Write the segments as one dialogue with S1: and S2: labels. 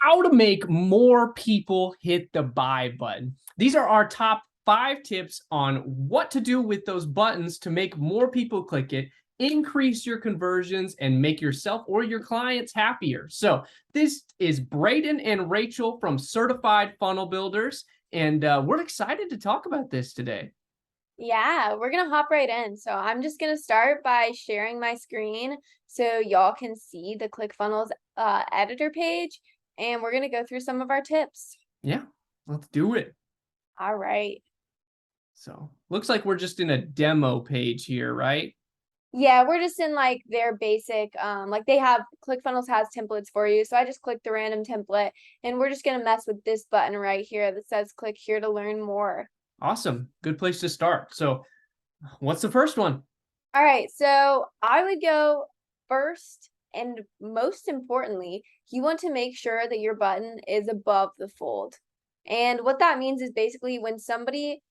S1: how to make more people hit the buy button. These are our top 5 tips on what to do with those buttons to make more people click it, increase your conversions, and make yourself or your clients happier. So this is Braden and Rachel from Certified Funnel Builders, and we're excited to talk about this today.
S2: Yeah, we're gonna hop right in. So I'm just gonna start by sharing my screen so y'all can see the ClickFunnels editor page, and we're gonna go through some of our tips.
S1: Yeah, let's do it.
S2: All right.
S1: So looks like we're just in a demo page here, right?
S2: Yeah, we're just in like their basic, like they have ClickFunnels has templates for you. So I just clicked the random template and we're just gonna mess with this button right here that says click here to learn more.
S1: Awesome. Good place to start. So what's the first one?
S2: All right, so I would go first and most importantly, you want to make sure that your button is above the fold. And what that means is basically when somebody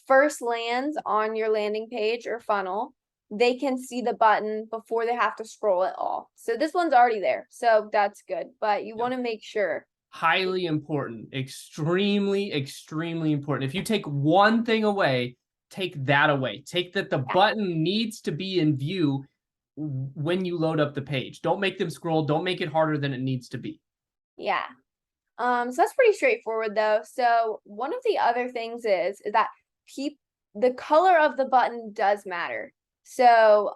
S2: first lands on your landing page or funnel, they can see the button before they have to scroll at all. So this one's already there, so that's good, but you
S1: Yeah.
S2: want to make sure.
S1: Highly important, extremely, extremely important. If you take one thing away, take that away. Take that the button needs to be in view when you load up the page. Don't make them scroll. Don't make it harder than it needs to be.
S2: Yeah. So that's pretty straightforward though. So one of the other things is that peop the color of the button does matter. So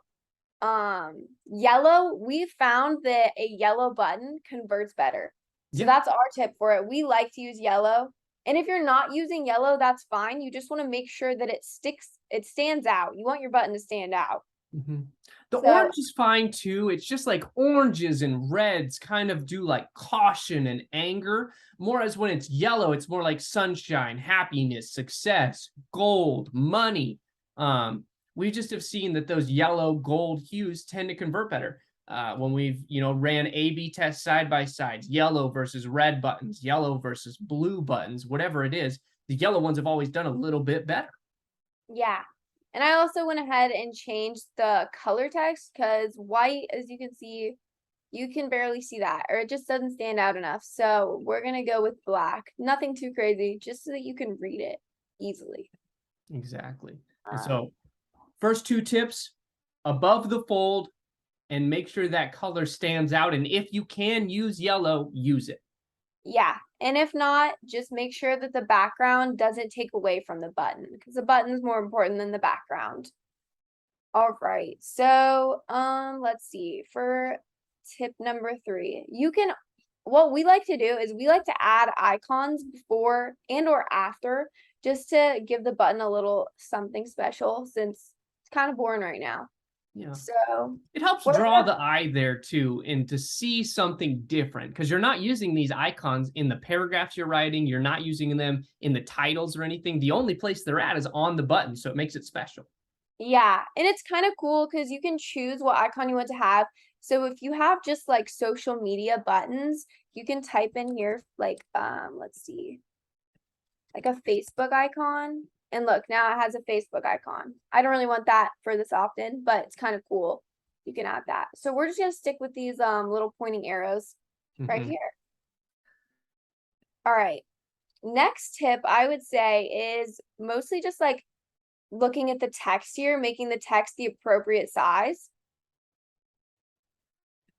S2: yellow, we found that a yellow button converts better. So
S1: Yeah,
S2: that's our tip for it. We like to use yellow. And if you're not using yellow, that's fine. You just want to make sure that it stands out. You want your button to stand out.
S1: mhm. The
S2: So
S1: orange is fine too. It's just like oranges and reds kind of do like caution and anger. More as when it's yellow, it's more like sunshine, happiness, success, gold, money. We just have seen that those yellow gold hues tend to convert better. When we've ran A/B tests side by side, yellow versus red buttons, yellow versus blue buttons, whatever it is, the yellow ones have always done a little bit better.
S2: yeah. And I also went ahead and changed the color text because white, as you can see, you can barely see that, or it just doesn't stand out enough. So we're gonna go with black. Nothing too crazy, just so that you can read it easily.
S1: Exactly. And
S2: Um,
S1: so first 2 tips, above the fold, and make sure that color stands out. And if you can use yellow, use it.
S2: yeah. And if not, just make sure that the background doesn't take away from the button because the button's more important than the background. All right. So, let's see. For tip number 3, you can what we like to do is we like to add icons before and or after just to give the button a little something special since it's kind of boring right now.
S1: Yeah.
S2: So,
S1: It helps
S2: what
S1: draw the eye there too, and to see something different because you're not using these icons in the paragraphs you're writing. You're not using them in the titles or anything. The only place they're at is on the button. So it makes it special.
S2: Yeah, and it's kind of cool because you can choose what icon you want to have. So if you have just like social media buttons, you can type in here like let's see, like a Facebook icon. And look, now it has a Facebook icon. I don't really want that for this often, but it's kind of cool. You can add that. So we're just gonna stick with these little pointing arrows right
S1: Mhm.
S2: here. All right. Next tip I would say is mostly just like looking at the text here, making the text the appropriate size.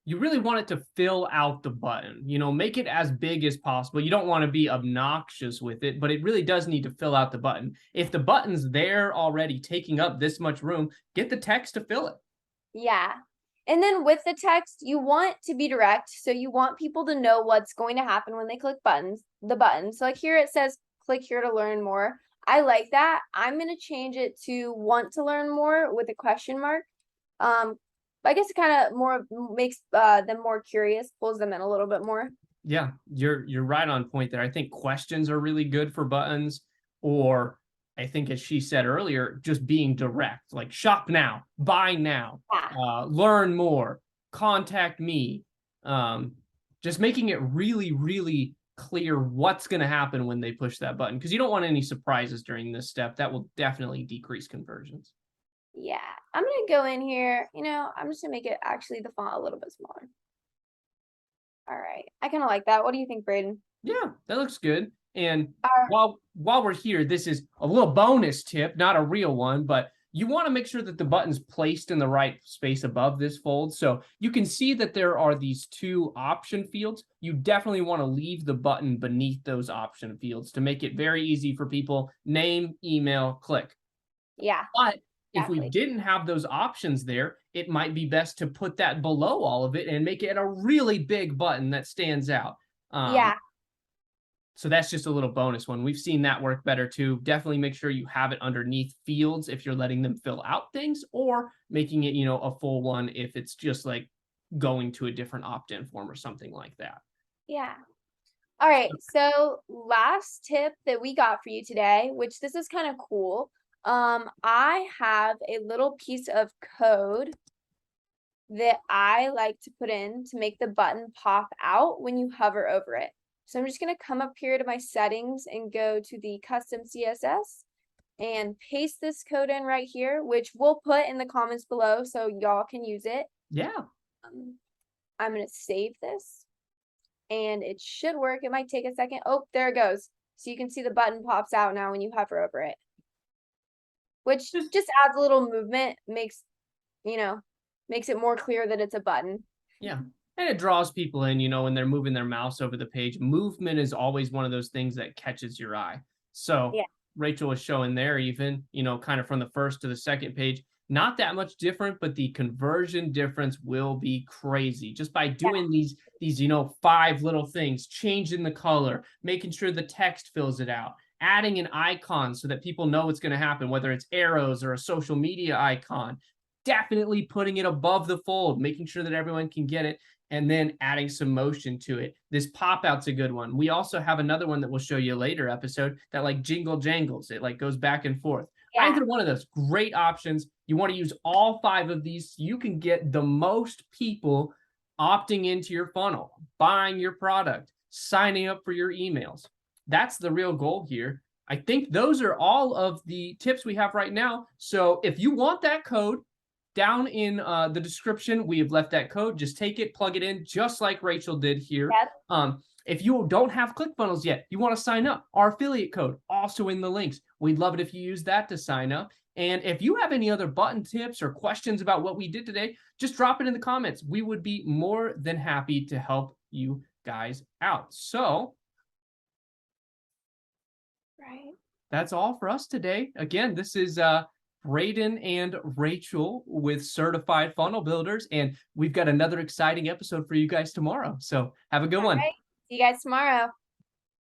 S1: You really want it to fill out the button, make it as big as possible. You don't want to be obnoxious with it, but it really does need to fill out the button. If the button's there already taking up this much room, get the text to fill it.
S2: Yeah. And then with the text, you want to be direct. So you want people to know what's going to happen when they click the button. So like here it says click here to learn more. I like that. I'm going to change it to want to learn more with a question mark. Um, I guess it kind of more makes them more curious, pulls them in a little bit more.
S1: Yeah, you're right on point there. I think questions are really good for buttons, or I think as she said earlier, just being direct, like shop now, buy now,
S2: Yeah.
S1: learn more, contact me. Um, just making it really, really clear what's going to happen when they push that button because you don't want any surprises during this step. That will definitely decrease conversions.
S2: Yeah. I'm going to go in here, I'm just going to make it actually the font a little bit smaller. All right. I kind of like that. What do you think, Braden?
S1: Yeah, that looks good. And
S2: All
S1: while we're here, this is a little bonus tip, not a real one, but you want to make sure that the button's placed in the right space above this fold. So you can see that there are these two option fields. You definitely want to leave the button beneath those option fields to make it very easy for people. Name, email, click.
S2: yeah,
S1: But if we
S2: exactly.
S1: didn't have those options there, it might be best to put that below all of it and make it a really big button that stands out.
S2: Yeah,
S1: So that's just a little bonus one. We've seen that work better too. Definitely make sure you have it underneath fields if you're letting them fill out things, or making it, a full one if it's just like going to a different opt-in form or something like that.
S2: yeah. All right. So last tip that we got for you today, which this is kind of cool. I have a little piece of code that I like to put in to make the button pop out when you hover over it. So I'm just going to come up here to my settings and go to the custom CSS and paste this code in right here, which we'll put in the comments below so y'all can use it.
S1: Yeah.
S2: I'm going to save this and it should work. It might take a second. Oh, there it goes. So you can see the button pops out now when you hover over it, which
S1: Just
S2: just adds a little movement, makes it more clear that it's a button.
S1: Yeah. And it draws people in, when they're moving their mouse over the page. Movement is always one of those things that catches your eye. So
S2: Yeah.
S1: Rachel was showing there, even, kind of from the first to the second page, not that much different, but the conversion difference will be crazy just by doing these, 5 little things, changing the color, making sure the text fills it out, adding an icon so that people know what's going to happen, whether it's arrows or a social media icon, definitely putting it above the fold, making sure that everyone can get it, and then adding some motion to it. This pop out's a good one. We also have another one that we'll show you later episode that like jingle jangles. It like goes back and forth.
S2: Yeah.
S1: Either one of those, great options. You want to use all 5 of these so you can get the most people opting into your funnel, buying your product, signing up for your emails. That's the real goal here. I think those are all of the tips we have right now. So if you want that code, down in the description, we have left that code. Just take it, plug it in, just like Rachel did here.
S2: Yep.
S1: If you don't have ClickFunnels yet, you want to sign up, our affiliate code also in the links. We'd love it if you use that to sign up. And if you have any other button tips or questions about what we did today, just drop it in the comments. We would be more than happy to help you guys out. So
S2: Right.
S1: that's all for us today. Again, this is Braden and Rachel with Certified Funnel Builders, and we've got another exciting episode for you guys tomorrow. So have a good
S2: All
S1: one.
S2: right. See you guys tomorrow.